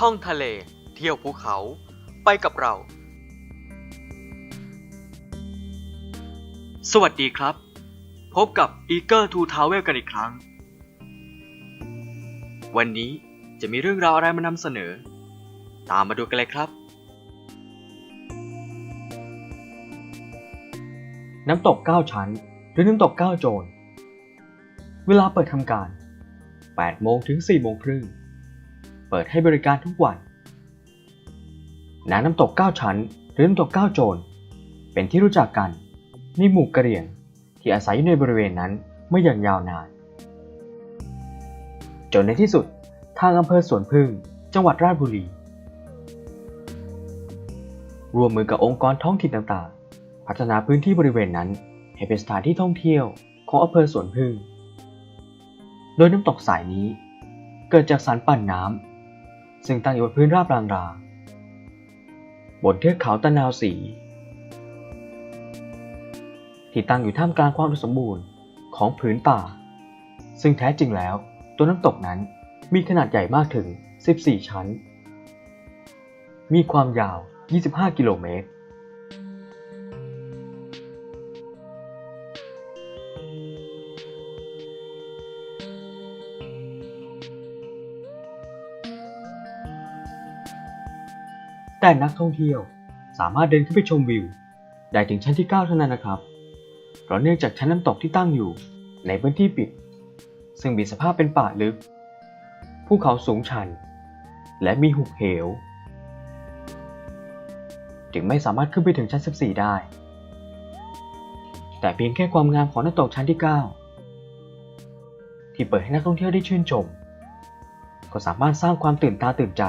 ท่องทะเลเที่ยวภูเขาไปกับเราสวัสดีครับพบกับ Eager to Travel กันอีกครั้งวันนี้จะมีเรื่องราวอะไรมานำเสนอตามมาดูกันเลยครับน้ำตก9ชั้นหรือน้ำตก9โจรเวลาเปิดทำการ8 โมงถึง 4 โมงครึ่งเปิดให้บริการทุกวันน้ำตก9ชั้นหรือน้ำตก9โจรเป็นที่รู้จักกันในหมู่กะเหรี่ยงที่อาศัยอยู่ในบริเวณนั้นมาอย่างยาวนานจนในที่สุดทางอำเภอสวนพึ่งจังหวัดราชบุรีร่วมมือกับองค์กรท้องถิ่นต่างๆพัฒนาพื้นที่บริเวณนั้นให้เป็นสถานที่ท่องเที่ยวของอำเภอสวนพึ่งโดยน้ำตกสายนี้เกิดจากสารปั่นน้ำซึ่งตั้งอยู่บนพื้นราบรางราบนเทือกเขาตะนาวศรีที่ตั้งอยู่ท่ามกลางความอุดมสมบูรณ์ของผืนป่าซึ่งแท้จริงแล้วตัวน้ำตกนั้นมีขนาดใหญ่มากถึง14ชั้นมีความยาว25กิโลเมตรแต่นักท่องเที่ยวสามารถเดินขึ้นไปชมวิวได้ถึงชั้นที่9เท่านั้นนะครับเพราะเนื่องจากชั้นน้ำตกที่ตั้งอยู่ในพื้นที่ปิดซึ่งมีสภาพเป็นป่าลึกภูเขาสูงชันและมีหุบเหวจึงไม่สามารถขึ้นไปถึงชั้น14ได้แต่เพียงแค่ความงามของน้ำตกชั้นที่9ที่เปิดให้นักท่องเที่ยวได้ชื่นชมก็สามารถสร้างความตื่นตาตื่นใจ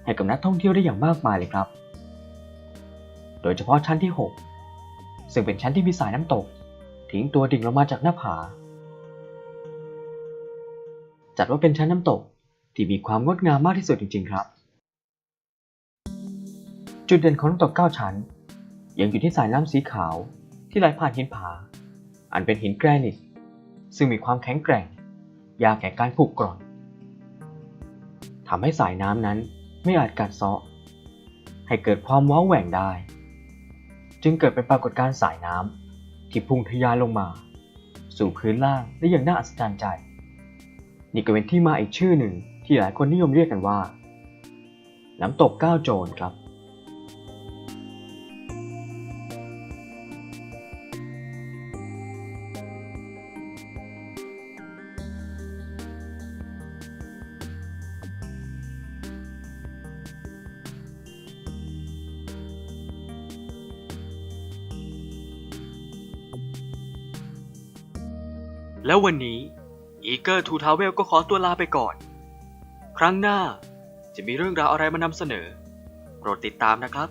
ให้กับนักท่องเที่ยวได้อย่างมากมายเลยครับโดยเฉพาะชั้นที่6ซึ่งเป็นชั้นที่มีสายน้ำตกทิ้งตัวดิ่งลงมาจากหน้าผาจัดว่าเป็นชั้นน้ำตกที่มีความงดงามมากที่สุดจริงๆครับจุดเด่นของน้ำตก9ชั้นยังอยู่ที่สายน้ำสีขาวที่ไหลผ่านหินผาอันเป็นหินแกรนิตซึ่งมีความแข็งแกร่งยากแก่การผุกร่อนทำให้สายน้ำนั้นไม่อาจกัดเซาะให้เกิดความว้าวแหว่งได้จึงเกิดเป็นปรากฏการณ์สายน้ำที่พุ่งทะยานลงมาสู่พื้นล่างได้อย่างน่าอัศจรรย์ใจนี่ก็เป็นที่มาอีกชื่อหนึ่งที่หลายคนนิยมเรียกกันว่าน้ำตก9โจรครับแล้ววันนี้ Eager to Travel ก็ขอตัวลาไปก่อน ครั้งหน้าจะมีเรื่องราวอะไรมานำเสนอโปรดติดตามนะครับ